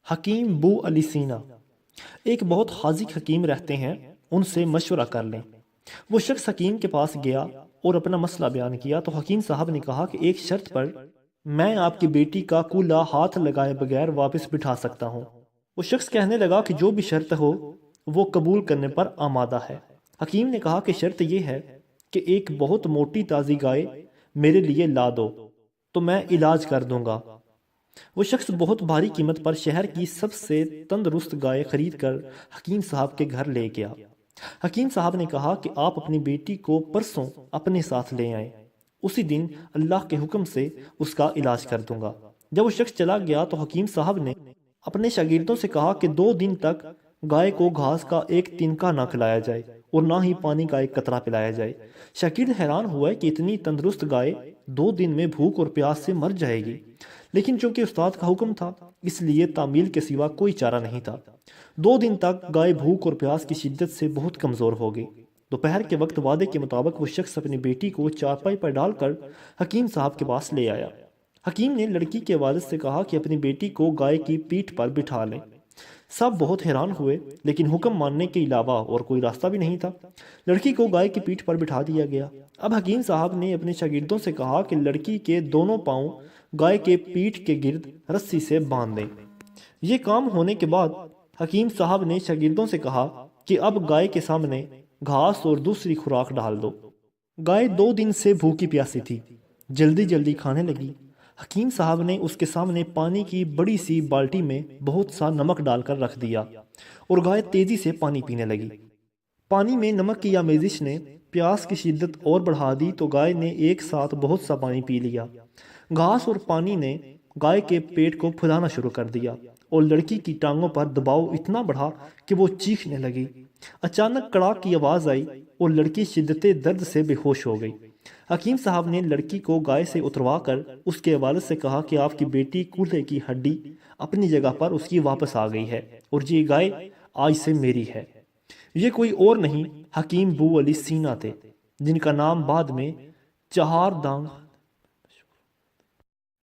حکیم بو علی سینا ایک بہت حاذق حکیم رہتے ہیں، ان سے مشورہ کر لیں۔ وہ شخص حکیم کے پاس گیا اور اپنا مسئلہ بیان کیا تو حکیم صاحب نے کہا کہ ایک شرط پر میں آپ کی بیٹی کا کولہ ہاتھ لگائے بغیر واپس بٹھا سکتا ہوں۔ وہ شخص کہنے لگا کہ جو بھی شرط ہو وہ قبول کرنے پر آمادہ ہے۔ حکیم نے کہا کہ شرط یہ ہے کہ ایک بہت موٹی تازی گائے میرے لیے لا دو تو میں علاج کر دوں گا۔ وہ شخص بہت بھاری قیمت پر شہر کی سب سے تندرست گائے خرید کر حکیم صاحب کے گھر لے گیا۔ حکیم صاحب نے کہا کہ آپ اپنی بیٹی کو پرسوں اپنے ساتھ لے آئیں، اسی دن اللہ کے حکم سے اس کا علاج کر دوں گا۔ جب وہ شخص چلا گیا تو حکیم صاحب نے اپنے شاگردوں سے کہا کہ 2 دن تک گائے کو گھاس کا ایک تنکا نہ کھلایا جائے اور نہ ہی پانی کا ایک قطرہ پلایا جائے۔ شاگرد حیران ہوئے کہ اتنی تندرست گائے 2 دن میں بھوک اور پیاس سے مر جائے گی، لیکن چونکہ استاد کا حکم تھا اس لیے تعمیل کے سوا کوئی چارہ نہیں تھا۔ 2 دن تک گائے بھوک اور پیاس کی شدت سے بہت کمزور ہو گئی۔ دوپہر کے وقت وعدے کے مطابق وہ شخص اپنی بیٹی کو چارپائی پر ڈال کر حکیم صاحب کے پاس لے آیا۔ حکیم نے لڑکی کے والد سے کہا کہ اپنی بیٹی کو گائے کی پیٹھ پر بٹھا لیں۔ سب بہت حیران ہوئے، لیکن حکم ماننے کے علاوہ اور کوئی راستہ بھی نہیں تھا۔ لڑکی کو گائے کی پیٹھ پر بٹھا دیا گیا۔ اب حکیم صاحب نے اپنے شاگردوں سے کہا کہ لڑکی کے دونوں پاؤں گائے کے پیٹھ کے گرد رسی سے باندھ دیں۔ یہ کام ہونے کے بعد حکیم صاحب نے شاگردوں سے کہا کہ اب گائے کے سامنے گھاس اور دوسری خوراک ڈال دو۔ گائے 2 دن سے بھوکی پیاسی تھی، جلدی جلدی کھانے لگی۔ حکیم صاحب نے اس کے سامنے پانی کی بڑی سی بالٹی میں بہت سا نمک ڈال کر رکھ دیا اور گائے تیزی سے پانی پینے لگی۔ پانی میں نمک کی آمیزش نے پیاس کی شدت اور بڑھا دی تو گائے نے ایک ساتھ بہت سا پانی پی لیا۔ گھاس اور پانی نے گائے کے پیٹ کو پھلانا شروع کر دیا اور لڑکی کی ٹانگوں پر دباؤ اتنا بڑھا کہ وہ چیخنے لگی۔ اچانک کڑاک کی آواز آئی اور لڑکی شدت درد سے بے ہوش ہو گئی۔ حکیم صاحب نے لڑکی کو گائے سے اتروا کر اس کے والد سے کہا کہ آپ کی بیٹی کولہے کی ہڈی اپنی جگہ پر اس کی واپس آ گئی ہے اور یہ گائے آج سے میری ہے۔ یہ کوئی اور نہیں حکیم بو علی سینا تھے، جن کا نام بعد میں چہار دانگ